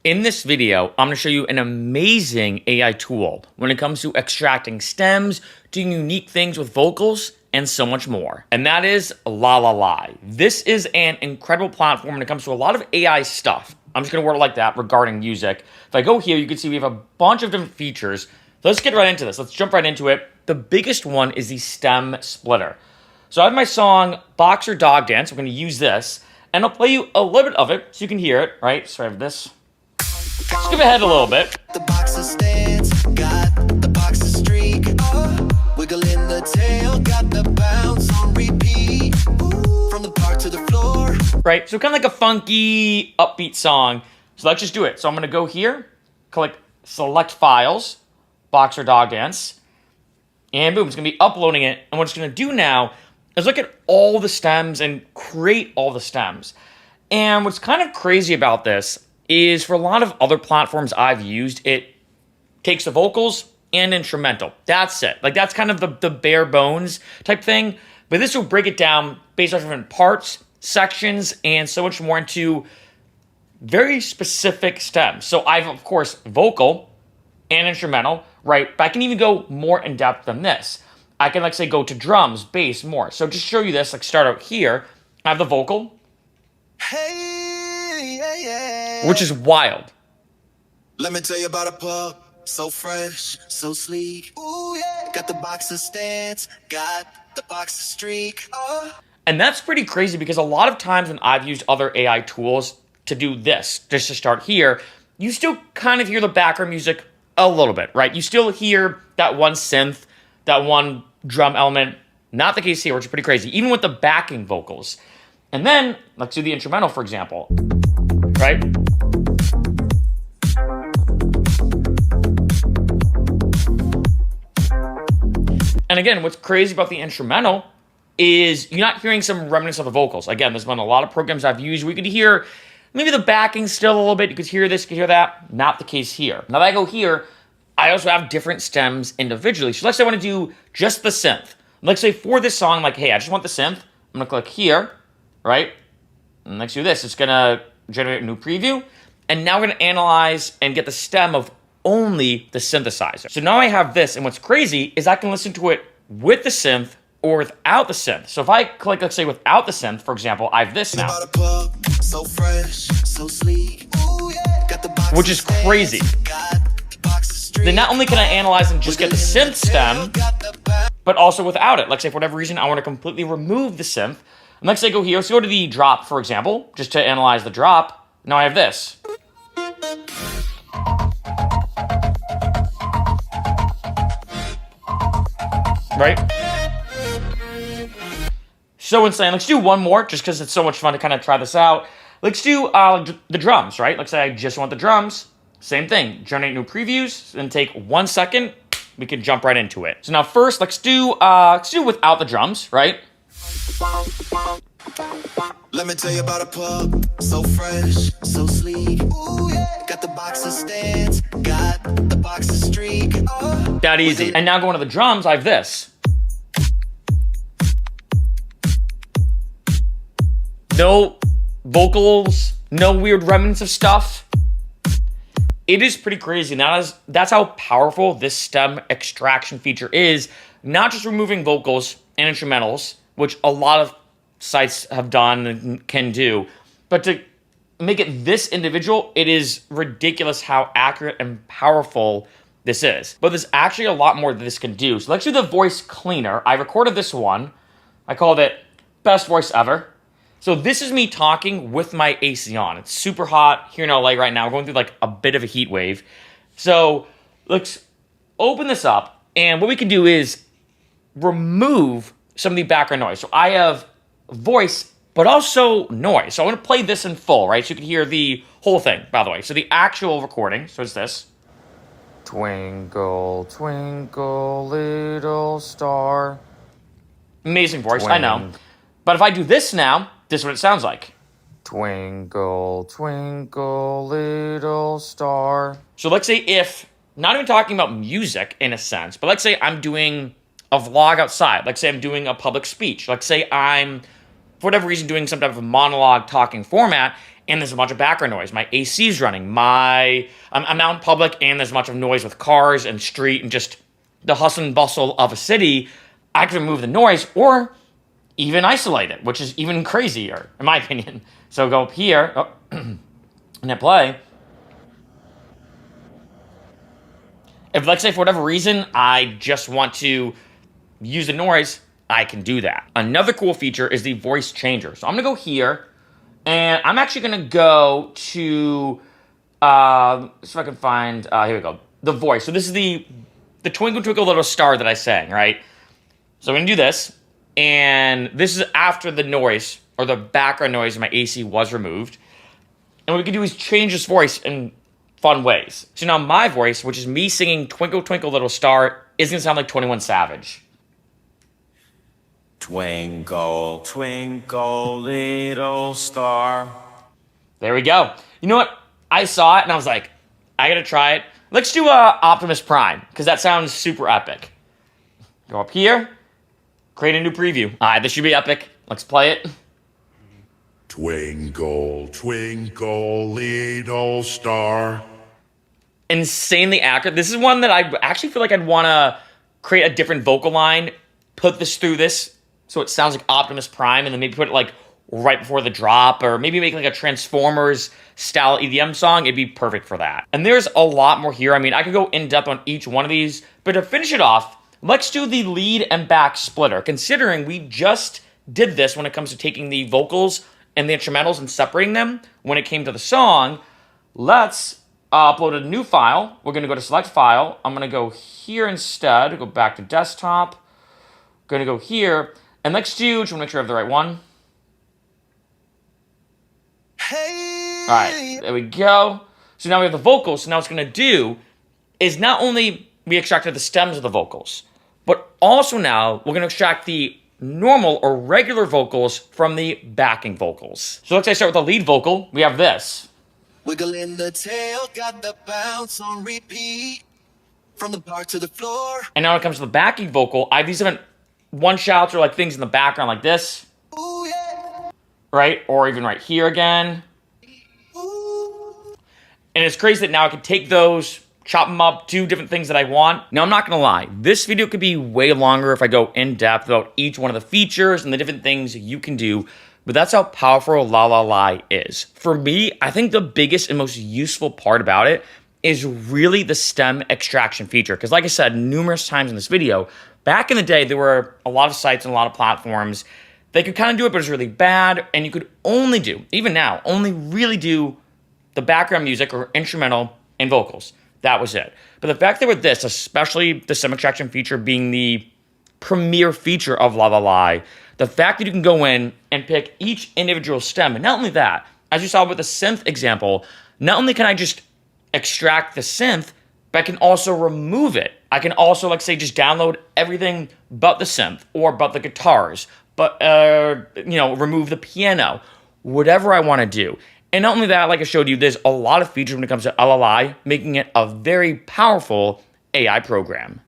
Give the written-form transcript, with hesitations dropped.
In this video, I'm going to show you an amazing AI tool when it comes to extracting stems, doing unique things with vocals, and so much more. And that is LALAL.AI. This is an incredible platform when it comes to a lot of AI stuff. I'm just going to word it like that regarding music. If I go here, you can see we have a bunch of different features. So let's get right into this. Let's jump right into it. The biggest one is the stem splitter. So I have my song Boxer Dog Dance. We're going to use this, and I'll play you a little bit of it so you can hear it, right? So I have this. Skip ahead a little bit. The boxer stance, got the boxer streak. Wiggle in the tail, got the bounce on repeat. From the park to the floor. Right, so kind of like a funky, upbeat song. So let's just do it. So I'm going to go here, click Select Files, Boxer Dog Dance, and boom, it's going to be uploading it. And what it's going to do now is look at all the stems and create all the stems. And what's kind of crazy about this is for a lot of other platforms I've used, it takes the vocals and instrumental. That's it. Like, that's kind of the bare bones type thing. But this will break it down based on different parts, sections, and so much more into very specific stems. So I've, of course, vocal and instrumental, right? But I can even go more in depth than this. I can, like, say, go to drums, bass, more. So just show you this, like, start out here. I have the vocal, Hey, yeah, yeah. which is wild. Let me tell you about a pub. So fresh, so sleek. Ooh, yeah. Got the boxer stance, got the boxer streak. And that's pretty crazy because a lot of times when I've used other AI tools to do this, just to start here, you still kind of hear the background music a little bit, right? You still hear that one synth, that one drum element. Not the case here, which is pretty crazy, even with the backing vocals. And then, let's do the instrumental, for example, right? And again, what's crazy about the instrumental is you're not hearing some remnants of the vocals. Again, there's been a lot of programs I've used where you could hear maybe the backing still a little bit. You could hear this, you could hear that. Not the case here. Now that I go here, I also have different stems individually. So let's say I want to do just the synth. Let's say for this song, like, hey, I just want the synth. I'm going to click here, right? And let's do this. It's going to generate a new preview. And now we're going to analyze and get the stem of only the synthesizer. So now I have this, and what's crazy is I can listen to it with the synth or without the synth. So if I click, let's say, without the synth, for example, I have this now, About a pub. So fresh, so sleek. Ooh, yeah. Got the boxer which is stance, crazy. got the boxer streak. Then not only can I analyze and just get the synth stem, but also without it. Like, say, for whatever reason, I want to completely remove the synth. And let's say go here. Let's go to the drop, for example, just to analyze the drop. Now I have this. Right? So insane. Let's do one more, just because it's so much fun to kind of try this out. Let's do the drums, right? Let's say I just want the drums. Same thing. Generate new previews, and take 1 second. We can jump right into it. So now first, let's do without the drums, right? Let me tell you about a pub. So fresh, so sleek. Ooh, yeah. Got the boxer stance, got the boxer streak. That easy. And now going to the drums, I have this. No vocals, no weird remnants of stuff. It is pretty crazy. And that's how powerful this stem extraction feature is. Not just removing vocals and instrumentals, which a lot of sites have done and can do, but to make it this individual, it is ridiculous how accurate and powerful this is. But there's actually a lot more that this can do. So let's do the voice cleaner. I recorded this one. I called it Best Voice Ever. So this is me talking with my AC on. It's super hot here in LA right now. We're going through like a bit of a heat wave. So let's open this up. And what we can do is remove some of the background noise. So I have voice, but also noise. So I'm going to play this in full, right? So you can hear the whole thing, by the way. So the actual recording, so it's this. Twinkle, twinkle, little star. Amazing voice, I know. But if I do this now, this is what it sounds like. Twinkle, twinkle, little star. So let's say if, not even talking about music in a sense, but let's say I'm doing a vlog outside. Let's say I'm doing a public speech. Let's say I'm, for whatever reason, doing some type of monologue talking format, and there's a bunch of background noise. My AC is running. I'm out in public, and there's a bunch of noise with cars and street and just the hustle and bustle of a city. I can remove the noise or even isolate it, which is even crazier, in my opinion. So go up here, and hit play. If, let's say, for whatever reason, I just want to use the noise, I can do that. Another cool feature is the voice changer. So I'm gonna go here, and I'm actually gonna go to, see if I can find, here we go, the voice. So this is the Twinkle Twinkle Little Star that I sang, right? So I'm gonna do this, and this is after the noise, or the background noise of my AC was removed. And what we can do is change this voice in fun ways. So now my voice, which is me singing Twinkle Twinkle Little Star, is gonna sound like 21 Savage. Twinkle, twinkle, little star. There we go. You know what? I saw it and I was like, I gotta try it. Let's do Optimus Prime, because that sounds super epic. Go up here, create a new preview. All right, this should be epic. Let's play it. Twinkle, twinkle, little star. Insanely accurate. This is one that I actually feel like I'd want to create a different vocal line, put this through this so it sounds like Optimus Prime, and then maybe put it like right before the drop, or maybe make like a Transformers style EDM song. It'd be perfect for that. And there's a lot more here. I mean, I could go in depth on each one of these, but to finish it off, let's do the lead and back splitter. Considering we just did this when it comes to taking the vocals and the instrumentals and separating them when it came to the song, let's upload a new file. We're gonna go to select file. I'm gonna go here instead, go back to desktop. Gonna go here, and let's do, just wanna make sure I have the right one. Hey. All right, there we go. So now we have the vocals. So now what's going to do is not only we extracted the stems of the vocals, but also now we're going to extract the normal or regular vocals from the backing vocals. So let's say I start with the lead vocal. We have this. Wiggle in the tail, got the bounce on repeat. From the park to the floor. And now when it comes to the backing vocal, I have these different one shots or like things in the background like this. Ooh, yeah. Right? Or even right here again. Ooh. And it's crazy that now I can take those, chop them up, do different things that I want. Now, I'm not gonna lie, this video could be way longer if I go in depth about each one of the features and the different things you can do, but that's how powerful LALAL.AI is. For me, I think the biggest and most useful part about it is really the stem extraction feature. Because like I said numerous times in this video, back in the day, there were a lot of sites and a lot of platforms. They could kind of do it, but it was really bad, and you could only do, even now, only really do the background music or instrumental and vocals. That was it. But the fact that with this, especially the stem extraction feature being the premier feature of LALAL.AI, the fact that you can go in and pick each individual stem, and not only that, as you saw with the synth example, not only can I just extract the synth, but I can also remove it. I can also, like, say, just download everything but the synth or but the guitars, but, remove the piano, whatever I want to do. And not only that, like I showed you, there's a lot of features when it comes to LAL.AI, making it a very powerful AI program.